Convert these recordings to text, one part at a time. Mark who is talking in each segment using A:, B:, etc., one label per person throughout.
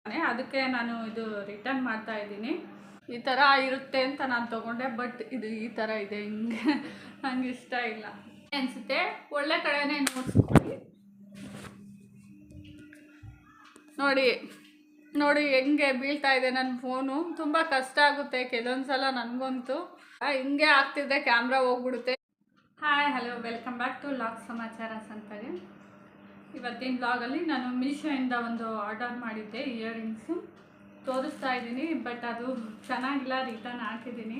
A: ಅದಕ್ಕೆ ನಾನು ಇದು ರಿಟರ್ನ್ ಮಾಡ್ತಾ ಇದ್ದೀನಿ. ಈ ಥರ ಇರುತ್ತೆ ಅಂತ ನಾನು ತೊಗೊಂಡೆ, ಬಟ್ ಇದು ಈ ಥರ ಇದೆ, ಹಿಂಗೆ ನಂಗೆ ಇಷ್ಟ ಇಲ್ಲ ಅನಿಸುತ್ತೆ. ಒಳ್ಳೆ ಕಡೆನೇ ನೋಡಿಸ್ಕೊಳ್ಳಿ. ನೋಡಿ ನೋಡಿ ಹೆಂಗೆ ಬೀಳ್ತಾ ಇದೆ ನನ್ನ ಫೋನು. ತುಂಬ ಕಷ್ಟ ಆಗುತ್ತೆ ಕೆಲವೊಂದು ಸಲ ನನಗಂತೂ. ಹಿಂಗೆ ಆಗ್ತಿದ್ರೆ ಕ್ಯಾಮ್ರಾ ಹೋಗ್ಬಿಡುತ್ತೆ. Hi hello, welcome back to log ಸಮಾಚಾರ ಸಂತಾಗೆ. ಇವತ್ತಿನ ಬ್ಲಾಗಲ್ಲಿ ನಾನು ಮೀಶೋಯಿಂದ ಒಂದು ಆರ್ಡರ್ ಮಾಡಿದ್ದೆ, ಇಯರಿಂಗ್ಸು ತೋರಿಸ್ತಾ ಇದ್ದೀನಿ. ಬಟ್ ಅದು ಚೆನ್ನಾಗಿಲ್ಲ, ರಿಟರ್ನ್ ಹಾಕಿದ್ದೀನಿ.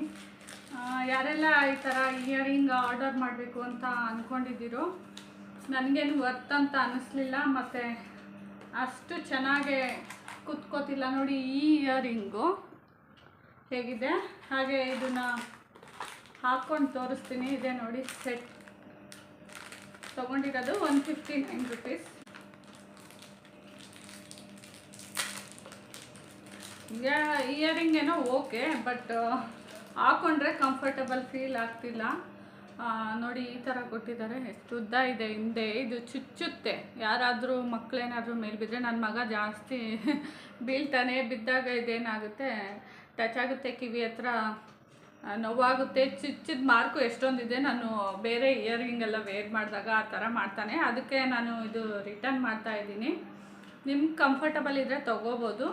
A: ಯಾರೆಲ್ಲ ಈ ಥರ ಇಯರಿಂಗ್ ಆರ್ಡರ್ ಮಾಡಬೇಕು ಅಂತ ಅಂದ್ಕೊಂಡಿದ್ದೀರೋ, ನನಗೇನು ವರ್ತ್ ಅಂತ ಅನ್ನಿಸ್ಲಿಲ್ಲ, ಮತ್ತು ಅಷ್ಟು ಚೆನ್ನಾಗೆ ಕುತ್ಕೋತಿಲ್ಲ. ನೋಡಿ ಈ ಇಯರಿಂಗು ಹೇಗಿದೆ, ಹಾಗೆ ಇದನ್ನು ಹಾಕ್ಕೊಂಡು ತೋರಿಸ್ತೀನಿ. ಇದೆ ನೋಡಿ ಸೆಟ್ ತೊಗೊಂಡಿರೋದು 159 rupees. ಇಯರಿಂಗ್ ಏನೋ ಓಕೆ, ಬಟ್ ಹಾಕ್ಕೊಂಡ್ರೆ ಕಂಫರ್ಟಬಲ್ ಫೀಲ್ ಆಗ್ತಿಲ್ಲ. ನೋಡಿ ಈ ಥರ ಕೊಟ್ಟಿದ್ದಾರೆ, ಎಷ್ಟು ಉದ್ದ ಇದೆ ಹಿಂದೆ. ಇದು ಚುಚ್ಚುತ್ತೆ, ಯಾರಾದರೂ ಮಕ್ಕಳೇನಾದರೂ ಮೇಲೆ ಬಿದ್ದರೆ. ನನ್ನ ಮಗ ಜಾಸ್ತಿ ಬೀಳ್ತಾನೆ, ಬಿದ್ದಾಗ ಇದೇನಾಗುತ್ತೆ, ಟಚ್ ಆಗುತ್ತೆ, ಕಿವಿ ಹತ್ರ ನೋವಾಗುತ್ತೆ. ಚುಚ್ಚಿದ ಮಾರ್ಕು ಎಷ್ಟೊಂದಿದೆ. ನಾನು ಬೇರೆ ಇಯರಿಂಗ್ ಎಲ್ಲ ವೇರ್ ಮಾಡಿದಾಗ ಆ ಥರ ಮಾಡ್ತಾನೆ. ಅದಕ್ಕೆ ನಾನು ಇದು ರಿಟರ್ನ್ ಮಾಡ್ತಾ ಇದ್ದೀನಿ. ನಿಮ್ಗೆ ಕಂಫರ್ಟಬಲ್ ಇದ್ದರೆ ತೊಗೋಬೋದು.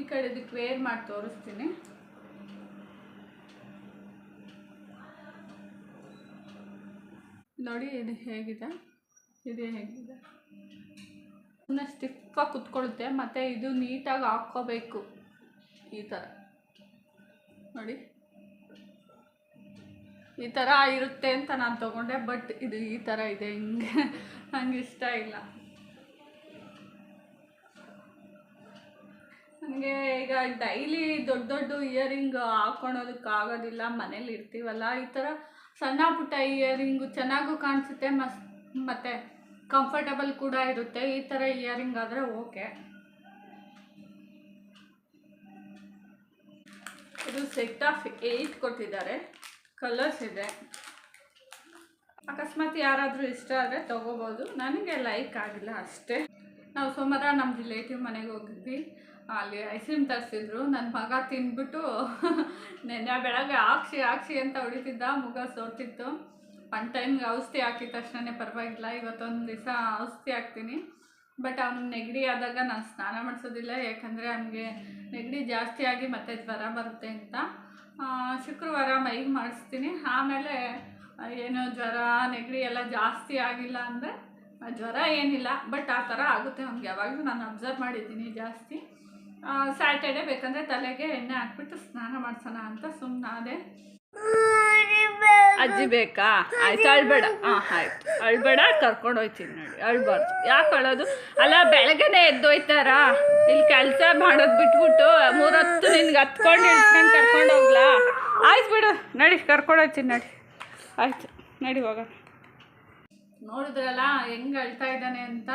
A: ಈ ಕಡೆ ಇದಕ್ಕೆ ವೇರ್ ಮಾಡಿ ತೋರಿಸ್ತೀನಿ. ನೋಡಿ ಇದು ಹೇಗಿದೆ, ಇದು ಹೇಗಿದೆ. ಸುಮ್ಮನೆ ಸ್ಟಿಫಾಗಿ ಕುತ್ಕೊಳ್ಳುತ್ತೆ, ಮತ್ತು ಇದು ನೀಟಾಗಿ ಹಾಕ್ಕೋಬೇಕು. ಈ ಥರ ನೋಡಿ, ಈ ಥರ ಇರುತ್ತೆ ಅಂತ ನಾನು ತೊಗೊಂಡೆ, ಬಟ್ ಇದು ಈ ಥರ ಇದೆ, ಹಿಂಗೆ ನಂಗೆ ಇಷ್ಟ ಇಲ್ಲ. ನನಗೆ ಈಗ ಡೈಲಿ ದೊಡ್ಡ ದೊಡ್ಡ ಇಯರಿಂಗ್ ಹಾಕ್ಕೊಳೋದಕ್ಕಾಗೋದಿಲ್ಲ, ಮನೇಲಿ ಇರ್ತೀವಲ್ಲ. ಈ ಥರ ಸಣ್ಣ ಪುಟ್ಟ ಇಯರಿಂಗು ಚೆನ್ನಾಗೂ ಕಾಣಿಸುತ್ತೆ, ಮತ್ತು ಕಂಫರ್ಟಬಲ್ ಕೂಡ ಇರುತ್ತೆ. ಈ ಥರ ಇಯರಿಂಗ್ ಆದರೆ ಓಕೆ. ಇದು ಸೆಟ್ ಆಫ್ 8 ಕೊಟ್ಟಿದ್ದಾರೆ, ಕಲರ್ಸ್ ಇದೆ. ಅಕಸ್ಮಾತ್ ಯಾರಾದರೂ ಇಷ್ಟ ಆದರೆ ತೊಗೋಬೋದು. ನನಗೆ ಲೈಕ್ ಆಗಿಲ್ಲ ಅಷ್ಟೇ. ನಾವು ಸೋಮವಾರ ನಮ್ಮ ರಿಲೇಟಿವ್ ಮನೆಗೆ ಹೋಗಿದ್ವಿ, ಅಲ್ಲಿ ಐಸ್ ಕ್ರೀಮ್ ತರಿಸಿದ್ರು. ನನ್ನ ಮಗ ತಿಂದ್ಬಿಟ್ಟು ನೆನ್ನೆ ಬೆಳಗ್ಗೆ ಹಾಕ್ಸಿ ಅಂತ ಹೊಡಿತಿದ್ದ, ಮುಗ ಸೋರ್ತಿತ್ತು. ಒನ್ ಟೈಮ್ಗೆ ಔಷಧಿ ಹಾಕಿದ ತಕ್ಷಣವೇ ಪರವಾಗಿಲ್ಲ. ಇವತ್ತೊಂದು ದಿವಸ ಔಷಧಿ ಹಾಕ್ತೀನಿ. ಬಟ್ ಅವ್ನಿಗೆ ನೆಗಡಿ ಆದಾಗ ನಾನು ಸ್ನಾನ ಮಾಡಿಸೋದಿಲ್ಲ, ಯಾಕಂದರೆ ಅವನಿಗೆ ನೆಗಡಿ ಜಾಸ್ತಿ ಆಗಿ ಮತ್ತೆ ಜ್ವರ ಬರುತ್ತೆ ಅಂತ. ಶುಕ್ರವಾರ ಮೈಗೆ ಮಾಡಿಸ್ತೀನಿ. ಆಮೇಲೆ ಏನೋ ಜ್ವರ ನೆಗಡಿ ಎಲ್ಲ ಜಾಸ್ತಿ ಆಗಿಲ್ಲ ಅಂದರೆ, ಜ್ವರ ಏನಿಲ್ಲ ಬಟ್ ಆ ಥರ ಆಗುತ್ತೆ ಅವ್ನಿಗೆ. ಯಾವಾಗಲೂ ನಾನು ಅಬ್ಸರ್ವ್ ಮಾಡಿದ್ದೀನಿ ಜಾಸ್ತಿ. ಸ್ಯಾಟರ್ಡೆ ಬೇಕಂದರೆ ತಲೆಗೆ ಎಣ್ಣೆ ಹಾಕ್ಬಿಟ್ಟು ಸ್ನಾನ ಮಾಡಿಸೋಣ ಅಂತ ಸುಮ್ಮನಾದೆ. ಅಜ್ಜಿ ಬೇಕಾ? ಆಯ್ತು, ಅಳ್ಬೇಡ. ಆಯ್ತು, ಅಳ್ಬೇಡ, ಕರ್ಕೊಂಡು ಹೋಗ್ತೀನಿ. ನೋಡಿ, ಅಳ್ಬಾರ್ದು. ಯಾಕೆ ಅಳೋದು? ಅಲ್ಲ, ಬೆಳಗ್ಗೆನೇ ಎದ್ದೋಯ್ತಾರಾ? ಇಲ್ಲಿ ಕೆಲಸ ಮಾಡೋದು ಬಿಟ್ಬಿಟ್ಟು 3 ಹೊತ್ತು ನಿನ್ಗೆ ಹತ್ಕೊಂಡು ಇಳ್ಸ್ಕೊಂಡು ಕರ್ಕೊಂಡು ಹೋಗ್ಲಾ? ಆಯ್ತು ಬಿಡು, ನಡಿ, ಕರ್ಕೊಂಡು ಹೋಗ್ತೀನಿ. ನಡಿ, ಆಯ್ತು, ನಡಿ ಹೋಗೋಣ. ನೋಡಿದ್ರಲ್ಲ ಹೆಂಗೆ ಅಳ್ತಾ ಇದ್ದಾನೆ ಅಂತ.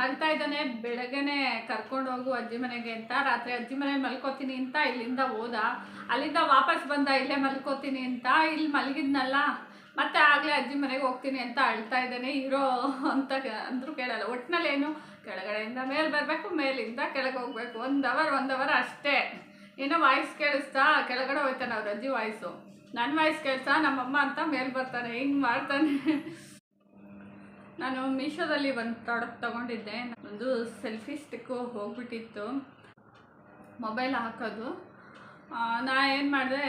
A: ಅಳ್ತಾ ಇದ್ದಾನೆ. ಬೆಳಗ್ಗೆನೆ ಕರ್ಕೊಂಡು ಹೋಗು ಅಜ್ಜಿ ಮನೆಗೆ ಅಂತ. ರಾತ್ರಿ ಅಜ್ಜಿ ಮನೇಲಿ ಮಲ್ಕೋತೀನಿ ಅಂತ ಇಲ್ಲಿಂದ ಹೋದ. ಅಲ್ಲಿಂದ ವಾಪಸ್ ಬಂದ, ಇಲ್ಲೇ ಮಲ್ಕೋತೀನಿ ಅಂತ. ಇಲ್ಲಿ ಮಲಗಿದ್ನಲ್ಲ, ಮತ್ತೆ ಆಗಲೇ ಅಜ್ಜಿ ಮನೆಗೆ ಹೋಗ್ತೀನಿ ಅಂತ ಅಳ್ತಾ ಇದ್ದಾನೆ. ಇರೋ ಅಂತ ಅಂದರೂ ಕೇಳಲ್ಲ. ಒಟ್ಟಿನಲ್ಲಿ ಏನು, ಕೆಳಗಡೆಯಿಂದ ಮೇಲೆ ಬರಬೇಕು, ಮೇಲಿಂದ ಕೆಳಗೆ ಹೋಗ್ಬೇಕು. 1 ಅವರ್ ಅಷ್ಟೇ. ಏನೋ ವಾಯ್ಸ್ ಕೇಳಿಸ್ತಾ ಕೆಳಗಡೆ ಹೋಗ್ತಾನೆ ಅವ್ರ ಅಜ್ಜಿ ವಾಯ್ಸು. ನನ್ನ ವಾಯ್ಸ್ ಕೇಳಿಸ್ತಾ ನಮ್ಮಮ್ಮ ಅಂತ ಮೇಲೆ ಬರ್ತಾನೆ. ಹಿಂಗೆ ಮಾಡ್ತಾನೆ. ನಾನು ಮೀಶೋದಲ್ಲಿ ಒಂದು ಪ್ರಾಡಕ್ಟ್ ತೊಗೊಂಡಿದ್ದೆ. ಒಂದು ಸೆಲ್ಫಿ ಸ್ಟಿಕ್ಕು ಹೋಗ್ಬಿಟ್ಟಿತ್ತು, ಮೊಬೈಲ್ ಹಾಕೋದು. ನಾ ಏನು ಮಾಡಿದೆ,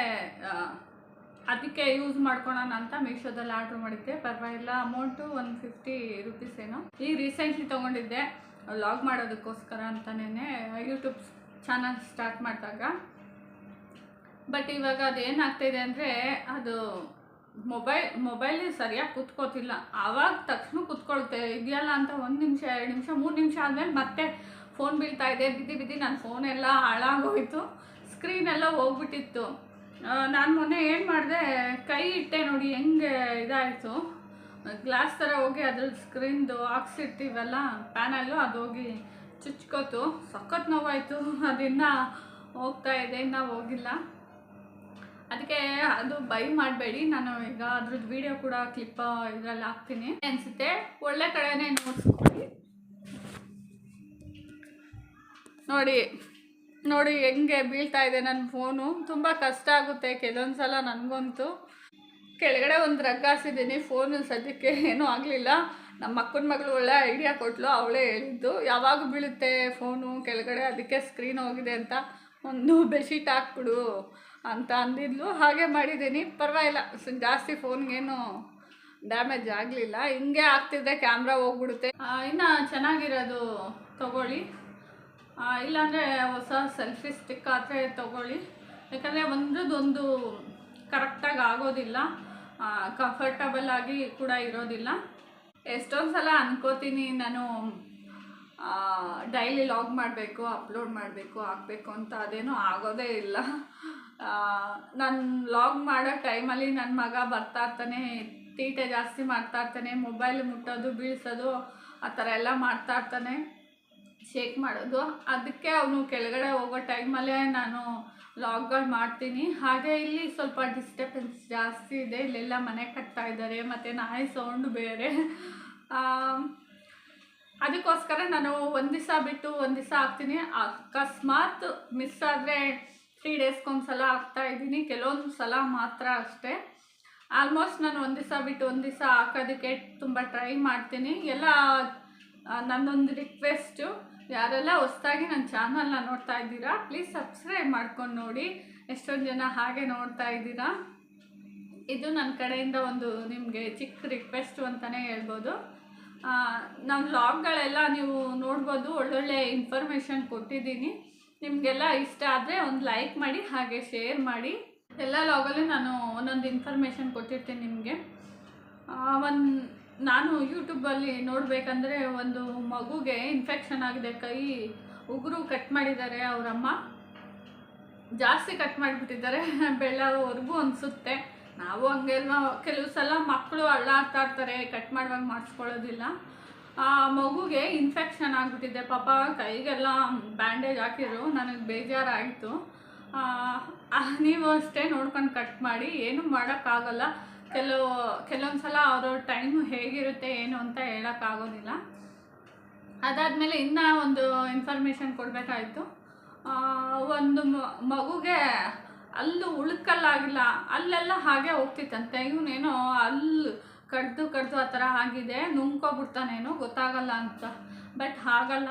A: ಅದಕ್ಕೆ ಯೂಸ್ ಮಾಡ್ಕೊಳೋಣ ಅಂತ ಮೀಶೋದಲ್ಲಿ ಆರ್ಡ್ರ್ ಮಾಡಿದ್ದೆ. ಪರವಾಗಿಲ್ಲ, ಅಮೌಂಟು 150 rupees ಏನೋ. ಈಗ ರೀಸೆಂಟ್ಲಿ ತೊಗೊಂಡಿದ್ದೆ ವ್ಲಾಗ್ ಮಾಡೋದಕ್ಕೋಸ್ಕರ ಅಂತಲೇ, ಯೂಟ್ಯೂಬ್ ಚಾನಲ್ ಸ್ಟಾರ್ಟ್ ಮಾಡಿದಾಗ. ಬಟ್ ಇವಾಗ ಅದೇನಾಗ್ತಾಯಿದೆ ಅಂದರೆ, ಅದು ಮೊಬೈಲ್ ಸರಿಯಾಗಿ ಕೂತ್ಕೋತಿಲ್ಲ. ಆವಾಗ ತಕ್ಷಣ ಕೂತ್ಕೊಳುತ್ತೆ. ಇದೆಯಲ್ಲ ಅಂತ 1 ನಿಮಿಷ 2 ನಿಮಿಷ 3 ನಿಮಿಷ ಆದಮೇಲೆ ಮತ್ತೆ ಫೋನ್ ಬೀಳ್ತಾ ಇದೆ. ಬಿದ್ದು ನನ್ನ ಫೋನೆಲ್ಲ ಹಾಳಾಗೋಯ್ತು, ಸ್ಕ್ರೀನೆಲ್ಲ ಹೋಗ್ಬಿಟ್ಟಿತ್ತು. ನಾನು ಮೊನ್ನೆ ಏನು ಮಾಡಿದೆ, ಕೈ ಇಟ್ಟೆ, ನೋಡಿ ಹೆಂಗೆ ಇದಾಯಿತು. ಗ್ಲಾಸ್ ಥರ ಹೋಗಿ ಅದ್ರ ಸ್ಕ್ರೀನ್ದು ಹಾಕ್ಸಿರ್ತೀವಲ್ಲ ಪ್ಯಾನಲ್ಲು, ಅದು ಹೋಗಿ ಚುಚ್ಕೋತು. ಸಖತ್ ನೋವಾಯಿತು. ಅದಿನ್ನೂ ಹೋಗ್ತಾ ಇದೆ, ಇನ್ನೂ ಹೋಗಿಲ್ಲ. ಅದಕ್ಕೆ ಅದು ಬೈ ಮಾಡಬೇಡಿ. ನಾನು ಈಗ ಅದ್ರದ್ದು ವಿಡಿಯೋ ಕೂಡ ಕ್ಲಿಪ್ ಇದರಲ್ಲಿ ಹಾಕ್ತೀನಿ ಅನಿಸುತ್ತೆ. ಒಳ್ಳೆ ಕಡೆನೇ ನೋಡಿಸ್ಕೊಳ್ಳಿ. ನೋಡಿ ನೋಡಿ ಹೆಂಗೆ ಬೀಳ್ತಾ ಇದೆ ನನ್ನ ಫೋನು. ತುಂಬ ಕಷ್ಟ ಆಗುತ್ತೆ ಕೆಲವೊಂದು ಸಲ ನನಗಂತೂ. ಕೆಳಗಡೆ ಒಂದು ರಗ್ ಹಾಸಿದ್ದೀನಿ, ಫೋನು ಸದ್ಯಕ್ಕೆ ಏನೂ ಆಗಲಿಲ್ಲ. ನಮ್ಮ ಅಕ್ಕನ ಮಗಳು ಒಳ್ಳೆ ಐಡಿಯಾ ಕೊಟ್ಟಳು, ಅವಳೇ ಹೇಳಿದ್ದು ಯಾವಾಗ ಬೀಳುತ್ತೆ ಫೋನು ಕೆಳಗಡೆ, ಅದಕ್ಕೆ ಸ್ಕ್ರೀನ್ ಹೋಗಿದೆ ಅಂತ ಒಂದು ಬೆಡ್ಶೀಟ್ ಹಾಕ್ಬಿಡು ಅಂತ ಅಂದಿದ್ಲು. ಹಾಗೆ ಮಾಡಿದ್ದೀನಿ, ಪರವಾಗಿಲ್ಲ, ಜಾಸ್ತಿ ಫೋನ್ಗೇನು ಡ್ಯಾಮೇಜ್ ಆಗಲಿಲ್ಲ. ಹಿಂಗೆ ಆಗ್ತಿದ್ರೆ ಕ್ಯಾಮ್ರಾ ಹೋಗ್ಬಿಡುತ್ತೆ. ಇನ್ನು ಚೆನ್ನಾಗಿರೋದು ತೊಗೊಳ್ಳಿ, ಇಲ್ಲಾಂದರೆ ಹೊಸ ಸೆಲ್ಫಿ ಸ್ಟಿಕ್ ಆದರೆ ತೊಗೊಳ್ಳಿ. ಯಾಕಂದರೆ ಒಂದೊಂದು ಕರೆಕ್ಟಾಗಿ ಆಗೋದಿಲ್ಲ, ಕಂಫರ್ಟಬಲ್ ಆಗಿ ಕೂಡ ಇರೋದಿಲ್ಲ. ಎಷ್ಟೊಂದು ಸಲ ಅನ್ಕೋತೀನಿ ನಾನು ಡೈಲಿ ಲಾಗ್ ಮಾಡಬೇಕು, ಅಪ್ಲೋಡ್ ಮಾಡಬೇಕು, ಹಾಕಬೇಕು ಅಂತ, ಅದೇನೂ ಆಗೋದೇ ಇಲ್ಲ. ನಾನು ಲಾಗ್ ಮಾಡೋ ಟೈಮಲ್ಲಿ ನನ್ನ ಮಗ ಬರ್ತಾ ಇರ್ತಾನೆ, ತೀಟೆ ಜಾಸ್ತಿ ಮಾಡ್ತಾ ಇರ್ತಾನೆ, ಮೊಬೈಲ್ ಮುಟ್ಟೋದು ಬೀಳ್ಸೋದು ಆ ಥರ ಎಲ್ಲ ಮಾಡ್ತಾ ಇರ್ತಾನೆ, ಶೇಕ್ ಮಾಡೋದು. ಅದಕ್ಕೆ ಅವನು ಕೆಳಗಡೆ ಹೋಗೋ ಟೈಮಲ್ಲೇ ನಾನು ಲಾಗ್ಗಳು ಮಾಡ್ತೀನಿ. ಹಾಗೆ ಇಲ್ಲಿ ಸ್ವಲ್ಪ ಡಿಸ್ಟರ್ಬೆನ್ಸ್ ಜಾಸ್ತಿ ಇದೆ, ಇಲ್ಲೆಲ್ಲ ಮನೆ ಕಟ್ತಾ ಇದ್ದಾರೆ, ಮತ್ತು ನಾಯಿ ಸೌಂಡು ಬೇರೆ. ಅದಕ್ಕೋಸ್ಕರ ನಾನು ಒಂದು ದಿವಸ ಬಿಟ್ಟು ಒಂದು ದಿವಸ ಹಾಕ್ತೀನಿ. ಅಕಸ್ಮಾತ್ ಮಿಸ್ ಆದರೆ 3 ಡೇಸ್ಗೊಂದು ಸಲ ಹಾಕ್ತಾಯಿದ್ದೀನಿ, ಕೆಲವೊಂದು ಸಲ ಮಾತ್ರ ಅಷ್ಟೇ. ಆಲ್ಮೋಸ್ಟ್ ನಾನು ಒಂದು ದಿವಸ ಬಿಟ್ಟು ಒಂದು ದಿವಸ ಹಾಕೋದಕ್ಕೆ ತುಂಬ ಟ್ರೈ ಮಾಡ್ತೀನಿ. ಎಲ್ಲ ನನ್ನೊಂದು ರಿಕ್ವೆಸ್ಟು, ಯಾರೆಲ್ಲ ಹೊಸದಾಗಿ ನನ್ನ ಚಾನಲ್ನ ನೋಡ್ತಾ ಇದ್ದೀರಾ ಪ್ಲೀಸ್ ಸಬ್ಸ್ಕ್ರೈಬ್ ಮಾಡ್ಕೊಂಡು ನೋಡಿ. ಎಷ್ಟೊಂದು ಜನ ಹಾಗೆ ನೋಡ್ತಾ ಇದ್ದೀರಾ. ಇದು ನನ್ನ ಕಡೆಯಿಂದ ಒಂದು ನಿಮಗೆ ಚಿಕ್ಕ ರಿಕ್ವೆಸ್ಟು ಅಂತಲೇ ಹೇಳ್ಬೋದು. ನಮ್ಮ ವ್ಲಾಗ್ಗಳೆಲ್ಲ ನೀವು ನೋಡ್ಬೋದು, ಒಳ್ಳೊಳ್ಳೆ ಇನ್ಫಾರ್ಮೇಷನ್ ಕೊಟ್ಟಿದ್ದೀನಿ. ನಿಮಗೆಲ್ಲ ಇಷ್ಟ ಆದರೆ ಒಂದು ಲೈಕ್ ಮಾಡಿ, ಹಾಗೆ ಶೇರ್ ಮಾಡಿ. ಎಲ್ಲ ವ್ಲಾಗಲ್ಲೂ ನಾನು ಒಂದೊಂದು ಇನ್ಫಾರ್ಮೇಷನ್ ಕೊಟ್ಟಿರ್ತೀನಿ ನಿಮಗೆ. ನಾನು ಯೂಟ್ಯೂಬಲ್ಲಿ ನೋಡಬೇಕಂದ್ರೆ ಒಂದು ಮಗುಗೆ ಇನ್ಫೆಕ್ಷನ್ ಆಗಿದೆ, ಕೈ ಉಗುರು ಕಟ್ ಮಾಡಿದ್ದಾರೆ ಅವರಮ್ಮ, ಜಾಸ್ತಿ ಕಟ್ ಮಾಡಿಬಿಟ್ಟಿದ್ದಾರೆ, ಬೆಳ್ಳವರೆಗೂ ಅನಿಸುತ್ತೆ. ನಾವು ಹಂಗೆಲ್ಲ ಕೆಲವು ಸಲ ಮಕ್ಕಳು ಅಳ್ಳಾಡ್ತಾ ಇರ್ತಾರೆ, ಕಟ್ ಮಾಡುವಾಗ ಮಾಡಿಸ್ಕೊಳ್ಳೋದಿಲ್ಲ. ಆ ಮಗುಗೆ ಇನ್ಫೆಕ್ಷನ್ ಆಗಿಬಿಟ್ಟಿದೆ ಪಾಪ, ಕೈಗೆಲ್ಲ ಬ್ಯಾಂಡೇಜ್ ಹಾಕಿದ್ರು. ನನಗೆ ಬೇಜಾರಾಯಿತು. ನೀವು ಅಷ್ಟೇ ನೋಡ್ಕೊಂಡು ಕಟ್ ಮಾಡಿ, ಏನೂ ಮಾಡೋಕ್ಕಾಗಲ್ಲ. ಕೆಲವೊಂದು ಸಲ ಅವ್ರವ್ರ ಟೈಮು ಹೇಗಿರುತ್ತೆ ಏನು ಅಂತ ಹೇಳೋಕ್ಕಾಗೋದಿಲ್ಲ. ಅದಾದಮೇಲೆ ಇನ್ನೂ ಒಂದು ಇನ್ಫಾರ್ಮೇಷನ್ ಕೊಡಬೇಕಾಯಿತು. ಒಂದು ಮಗುಗೆ ಅಲ್ಲು ಉಳ್ಕಲ್ಲಾಗಿಲ್ಲ, ಅಲ್ಲೆಲ್ಲ ಹಾಗೆ ಹೋಗ್ತಿತ್ತಂತೆ. ಇವನೇನೋ ಅಲ್ಲಿ ಕಡ್ದು ಆ ಥರ ಆಗಿದೆ, ನುಂಗ್ಕೊಬಿಡ್ತಾನೇನೋ ಗೊತ್ತಾಗಲ್ಲ ಅಂತ. ಬಟ್ ಹಾಗಲ್ಲ,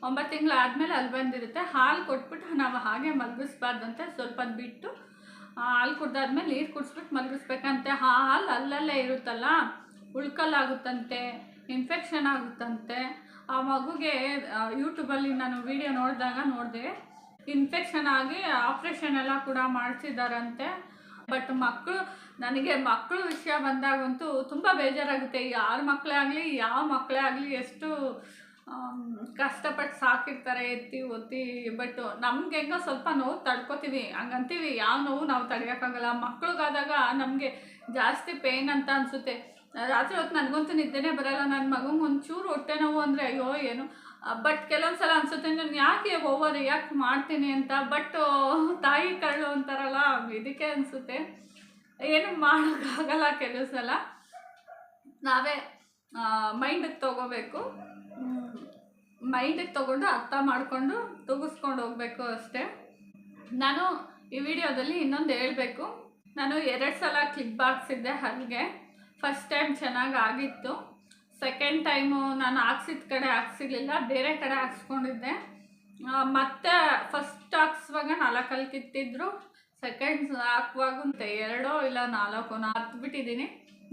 A: 9 ತಿಂಗಳು ಆದಮೇಲೆ ಅಲ್ಲಿ ಬಂದಿರುತ್ತೆ. ಹಾಲು ಕೊಟ್ಬಿಟ್ಟು ನಾವು ಹಾಗೆ ಮಲಗಿಸ್ಬಾರ್ದಂತೆ, ಸ್ವಲ್ಪ ಬಿಟ್ಟು ಹಾಲು ಕುಡ್ದಾದ್ಮೇಲೆ ನೀರು ಕುಡಿಸ್ಬಿಟ್ಟು ಮಲಗಿಸ್ಬೇಕಂತೆ. ಹಾಲು ಅಲ್ಲಲ್ಲೇ ಇರುತ್ತಲ್ಲ, ಉಳ್ಕಲ್ಲಾಗುತ್ತಂತೆ, ಇನ್ಫೆಕ್ಷನ್ ಆಗುತ್ತಂತೆ. ಆ ಮಗುಗೆ ಯೂಟ್ಯೂಬಲ್ಲಿ ನಾನು ವಿಡಿಯೋ ನೋಡಿದೆ, ಇನ್ಫೆಕ್ಷನ್ ಆಗಿ ಆಪ್ರೇಷನ್ ಎಲ್ಲ ಕೂಡ ಮಾಡಿಸಿದಾರಂತೆ. ಬಟ್ ನನಗೆ ಮಕ್ಕಳು ವಿಷಯ ಬಂದಾಗಂತೂ ತುಂಬ ಬೇಜಾರಾಗುತ್ತೆ. ಯಾರ ಮಕ್ಕಳೇ ಆಗಲಿ, ಯಾವ ಮಕ್ಕಳೇ ಆಗಲಿ, ಎಷ್ಟು ಕಷ್ಟಪಟ್ಟು ಸಾಕಿರ್ತಾರೆ, ಎತ್ತಿ ಒತ್ತಿ. ಬಟ್ ನಮ್ಗೆ ಹೆಂಗೋ ಸ್ವಲ್ಪ ನೋವು ತಡ್ಕೋತೀವಿ, ಹಂಗಂತೀವಿ. ಯಾವ ನೋವು ನಾವು ತಡೆಯೋಕ್ಕಾಗಲ್ಲ. ಮಕ್ಳಿಗಾದಾಗ ನಮಗೆ ಜಾಸ್ತಿ ಪೇಯ್ನ್ ಅಂತ ಅನಿಸುತ್ತೆ. ರಾತ್ರಿ ಹೊತ್ತು ನನಗಂತೂ ನಿದ್ದೆನೇ ಬರೋಲ್ಲ. ನನ್ನ ಮಗಂಗೆ ಒಂಚೂರು ಹೊಟ್ಟೆ ನೋವು ಅಂದರೆ ಅಯ್ಯೋ ಏನು. ಬಟ್ ಕೆಲವೊಂದು ಸಲ ಅನಿಸುತ್ತೆ ನಾನು ಯಾಕೆ ಓವರ್ ರಿಯಾಕ್ಟ್ ಮಾಡ್ತೀನಿ ಅಂತ. ಬಟ್ ತಾಯಿ ಕರಳು ಅಂತಾರಲ್ಲ, ಇದಕ್ಕೆ ಅನಿಸುತ್ತೆ. ಏನು ಮಾಡೋಕ್ಕಾಗಲ್ಲ. ಕೆಲವು ಸಲ ನಾವೇ ಮೈಂಡಿಗೆ ತೊಗೋಬೇಕು, ಮೈಂಡಿಗೆ ತೊಗೊಂಡು ಅರ್ಥ ಮಾಡಿಕೊಂಡು ತುಗಿಸ್ಕೊಂಡು ಹೋಗಬೇಕು ಅಷ್ಟೇ. ನಾನು ಈ ವಿಡಿಯೋದಲ್ಲಿ ಇನ್ನೊಂದು ಹೇಳಬೇಕು. ನಾನು 2 ಸಲ ಕ್ಲಿಪ್ ಹಾಕ್ಸಿದ್ದೆ ಹಲ್ಲಿಗೆ. ಫಸ್ಟ್ ಟೈಮ್ ಚೆನ್ನಾಗಿ ಆಗಿತ್ತು. ಸೆಕೆಂಡ್ ಟೈಮು ನಾನು ಹಾಕ್ಸಿದ ಕಡೆ ಹಾಕ್ಸಿರ್ಲಿಲ್ಲ, ಬೇರೆ ಕಡೆ ಹಾಕ್ಸ್ಕೊಂಡಿದ್ದೆ. ಮತ್ತು ಫಸ್ಟ್ ಹಾಕ್ಸುವಾಗ 4 ಹಲ್ಲು ಕಿತ್ತಿದ್ರು, ಸೆಕೆಂಡ್ ಹಾಕುವಾಗ 2 ಇಲ್ಲ 4 ಹತ್ಬಿಟ್ಟಿದ್ದೀನಿ.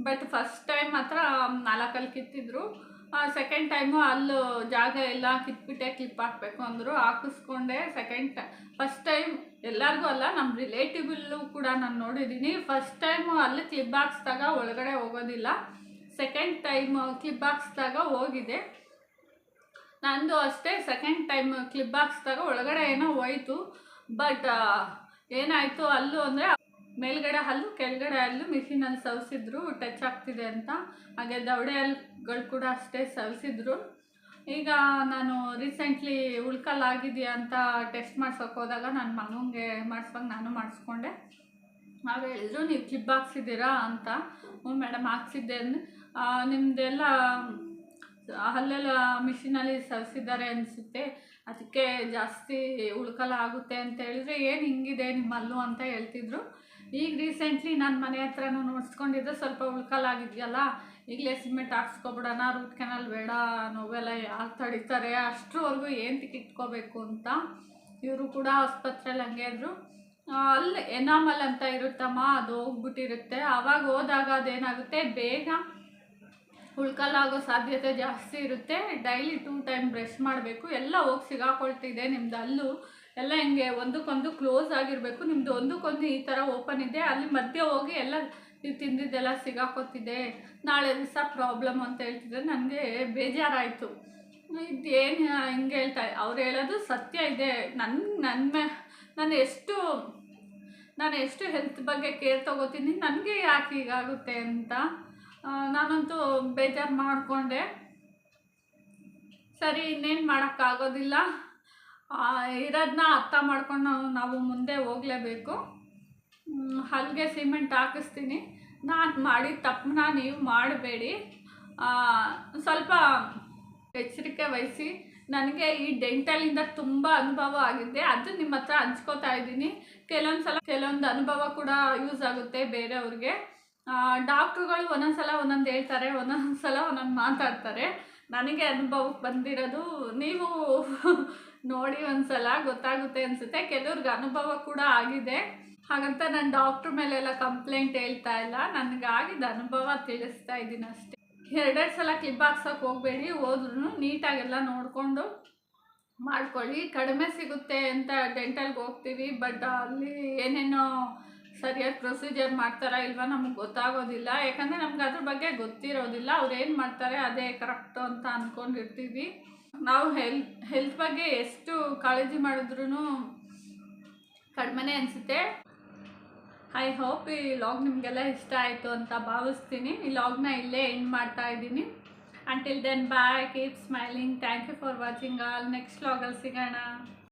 A: ಬಟ್ ಫಸ್ಟ್ ಟೈಮ್ ಮಾತ್ರ 4 ಹಲ್ಲು ಕಿತ್ತಿದ್ರು. ಸೆಕೆಂಡ್ ಟೈಮು ಅಲ್ಲೂ ಜಾಗ ಎಲ್ಲ ಕಿತ್ಬಿಟ್ಟೆ ಕ್ಲಿಪ್ ಹಾಕಬೇಕು ಅಂದರು, ಹಾಕಿಸ್ಕೊಂಡೆ. ಫಸ್ಟ್ ಟೈಮ್ ಎಲ್ಲರಿಗೂ ಅಲ್ಲ, ನಮ್ಮ ರಿಲೇಟಿವಲ್ಲೂ ಕೂಡ ನಾನು ನೋಡಿದ್ದೀನಿ. ಫಸ್ಟ್ ಟೈಮು ಅಲ್ಲಿ ಕ್ಲಿಪ್ ಹಾಕ್ಸಿದಾಗ ಒಳಗಡೆ ಹೋಗೋದಿಲ್ಲ, ಸೆಕೆಂಡ್ ಟೈಮ್ ಕ್ಲಿಪ್ ಹಾಕ್ಸಿದಾಗ ಹೋಗಿದೆ. ನಂದು ಅಷ್ಟೇ, ಸೆಕೆಂಡ್ ಟೈಮ್ ಕ್ಲಿಪ್ ಹಾಕ್ಸಿದಾಗ ಒಳಗಡೆ ಏನೋ ಹೋಯ್ತು. ಬಟ್ ಏನಾಯಿತು ಅಲ್ಲೂ ಅಂದರೆ ಮೇಲ್ಗಡೆ ಹಲ್ಲು ಕೆಳಗಡೆ ಹಲ್ಲು ಮಿಷಿನಲ್ಲಿ ಸವಸಿದ್ರು, ಟಚ್ ಆಗ್ತಿದೆ ಅಂತ. ಹಾಗೆ ದವಡೆ ಹಲ್ಲುಗಳು ಕೂಡ ಅಷ್ಟೇ ಸವಸಿದ್ರು. ಈಗ ನಾನು ರೀಸೆಂಟ್ಲಿ ಉಳ್ಕಲ್ಲಾಗಿದೆಯಾ ಅಂತ ಟೆಸ್ಟ್ ಮಾಡ್ಸೋಕೆ ಹೋದಾಗ ನನ್ನ ಮಗನಿಗೆ ಮಾಡಿಸುವಾಗ ನಾನು ಮಾಡಿಸ್ಕೊಂಡೆ. ಆಗ ಹೇಳಿದ್ರು ನೀವು ಕ್ಲಿಪ್ ಹಾಕ್ಸಿದ್ದೀರಾ ಅಂತ. ಹ್ಞೂ ಮೇಡಮ್ ಹಾಕ್ಸಿದ್ದೆ ಅಂದು. ನಿಮ್ಮದೆಲ್ಲ ಹಲ್ಲೆಲ್ಲ ಮಿಷಿನಲ್ಲಿ ಸವಸಿದ್ದಾರೆ ಅನಿಸುತ್ತೆ, ಅದಕ್ಕೆ ಜಾಸ್ತಿ ಉಳ್ಕಲ ಆಗುತ್ತೆ ಅಂತ ಹೇಳಿದ್ರೆ ಏನು ಹಿಂಗಿದೆ ನಿಮ್ಮ ಹಲ್ಲು ಅಂತ ಹೇಳ್ತಿದ್ರು. ಈಗ ರೀಸೆಂಟ್ಲಿ ನಾನು ಮನೆ ಹತ್ರನೂ ನೋಡ್ಸ್ಕೊಂಡಿದ್ದೆ, ಸ್ವಲ್ಪ ಉಳ್ಕಲಾಗಿದೆಯಲ್ಲ, ಈಗಲೇ ಸಿಮೆಂಟ್ ಹಾಕ್ಸ್ಕೊಬಿಡೋಣ, ರೂಟ್ ಕೆನಲ್ ಬೇಡ, ನೋವೆಲ್ಲ ಯಾರು ತಡೀತಾರೆ, ಅಷ್ಟರವರೆಗೂ ಏನು ಇಟ್ಕೋಬೇಕು ಅಂತ. ಇವರು ಕೂಡ ಆಸ್ಪತ್ರೆಯಲ್ಲಿ ಹಂಗೆ ಇದ್ರು. ಅಲ್ಲಿ ಎನಾಮಲ್ ಅಂತ ಇರುತ್ತಮ್ಮ, ಅದು ಹೋಗ್ಬಿಟ್ಟಿರುತ್ತೆ. ಆವಾಗ ಹೋದಾಗ ಅದೇನಾಗುತ್ತೆ, ಬೇಗ ಉಳ್ಕಲಾಗೋ ಸಾಧ್ಯತೆ ಜಾಸ್ತಿ ಇರುತ್ತೆ. ಡೈಲಿ 2 ಟೈಮ್ ಬ್ರಷ್ ಮಾಡಬೇಕು. ಎಲ್ಲ ಹೋಗಿ ಸಿಗಾಕೊಳ್ತಿದೆ ನಿಮ್ದು ಹಲ್ಲು ಎಲ್ಲ ಹಿಂಗೆ ಒಂದಕ್ಕೊಂದು ಕ್ಲೋಸ್ ಆಗಿರಬೇಕು. ನಿಮ್ಮದು ಒಂದಕ್ಕೊಂದು ಈ ಥರ ಓಪನ್ ಇದೆ, ಅಲ್ಲಿ ಮಧ್ಯೆ ಹೋಗಿ ಎಲ್ಲ ನೀವು ತಿಂದಿದ್ದೆಲ್ಲ ಸಿಗಾಕೋತಿದೆ, ನಾಳೆ ದಿವಸ ಪ್ರಾಬ್ಲಮ್ ಅಂತ ಹೇಳ್ತಿದ್ರೆ ನನಗೆ ಬೇಜಾರಾಯಿತು. ಇದೇನು ಹಿಂಗೆ ಹೇಳ್ತಾರೆ, ಅವ್ರು ಹೇಳೋದು ಸತ್ಯ ಇದೆ. ನಾನು ಎಷ್ಟು ಹೆಲ್ತ್ ಬಗ್ಗೆ ಕೇರ್ ತೊಗೋತೀನಿ, ನನಗೆ ಯಾಕೆ ಹೀಗಾಗುತ್ತೆ ಅಂತ ನಾನಂತೂ ಬೇಜಾರು ಮಾಡಿಕೊಂಡೆ. ಸರಿ, ಇನ್ನೇನು ಮಾಡೋಕ್ಕಾಗೋದಿಲ್ಲ, ಇರೋದನ್ನ ಅರ್ಥ ಮಾಡ್ಕೊಂಡು ನಾವು ಮುಂದೆ ಹೋಗಲೇಬೇಕು. ಹಲ್ಲಿಗೆ ಸಿಮೆಂಟ್ ಹಾಕಿಸ್ತೀನಿ. ನಾನು ಮಾಡಿದ ತಪ್ಪನ್ನ ನೀವು ಮಾಡಬೇಡಿ, ಸ್ವಲ್ಪ ಎಚ್ಚರಿಕೆ ವಹಿಸಿ. ನನಗೆ ಈ ಡೆಂಟಲಿಂದ ತುಂಬ ಅನುಭವ ಆಗಿದೆ, ಅದು ನಿಮ್ಮ ಹತ್ರ ಹಂಚ್ಕೋತಾ ಇದ್ದೀನಿ. ಕೆಲವೊಂದು ಅನುಭವ ಕೂಡ ಯೂಸ್ ಆಗುತ್ತೆ ಬೇರೆಯವ್ರಿಗೆ. ಡಾಕ್ಟ್ರುಗಳು ಒಂದೊಂದು ಒಂದೊಂದು ಹೇಳ್ತಾರೆ, ಒಂದೊಂದು ಸಲ ಒಂದೊಂದು ಮಾತಾಡ್ತಾರೆ. ನನಗೆ ಅನುಭವಕ್ಕೆ ಬಂದಿರೋದು ನೀವು ನೋಡಿ ಒಂದ್ಸಲ ಗೊತ್ತಾಗುತ್ತೆ ಅನಿಸುತ್ತೆ. ಕೆಲವ್ರಿಗೆ ಅನುಭವ ಕೂಡ ಆಗಿದೆ, ಹಾಗಂತ ನಾನು ಡಾಕ್ಟ್ರ್ ಮೇಲೆಲ್ಲ ಕಂಪ್ಲೇಂಟ್ ಹೇಳ್ತಾ ಇಲ್ಲ, ನನಗಾಗಿದ್ದ ಅನುಭವ ತಿಳಿಸ್ತಾ ಇದ್ದೀನಿ ಅಷ್ಟೇ. 2 ಸಲ ಕ್ಲಿಪ್ ಹಾಕ್ಸೋಕೆ ಹೋಗಬೇಡಿ, ಹೋದ್ರೂ ನೀಟಾಗೆಲ್ಲ ನೋಡಿಕೊಂಡು ಮಾಡ್ಕೊಳ್ಳಿ. ಕಡಿಮೆ ಸಿಗುತ್ತೆ ಅಂತ ಡೆಂಟಲ್ಗೆ ಹೋಗ್ತೀವಿ, ಬಟ್ ಅಲ್ಲಿ ಏನೇನೋ ಸರಿಯಾದ ಪ್ರೊಸೀಜರ್ ಮಾಡ್ತಾರಾ ಇಲ್ವಾ ನಮಗೆ ಗೊತ್ತಾಗೋದಿಲ್ಲ, ಯಾಕಂದರೆ ನಮ್ಗೆ ಅದ್ರ ಬಗ್ಗೆ ಗೊತ್ತಿರೋದಿಲ್ಲ. ಅವ್ರು ಏನು ಮಾಡ್ತಾರೆ ಅದೇ ಕರೆಕ್ಟು ಅಂತ ಅಂದ್ಕೊಂಡಿರ್ತೀವಿ. ನಾವು ಹೆಲ್ತ್ ಬಗ್ಗೆ ಎಷ್ಟು ಕಾಳಜಿ ಮಾಡಿದ್ರೂ ಕಡಿಮೆನೇ ಅನಿಸುತ್ತೆ. ಐ ಹೋಪ್ ಈ ಲಾಗ್ ನಿಮಗೆಲ್ಲ ಇಷ್ಟ ಆಯಿತು ಅಂತ ಭಾವಿಸ್ತೀನಿ. ಈ ಲಾಗ್ನ ಇಲ್ಲೇ ಎಂಡ್ ಮಾಡ್ತಾ ಇದ್ದೀನಿ. Until then bye, keep smiling, thank you for watching all. Next ಲಾಗಲ್ಲಿ ಸಿಗೋಣ.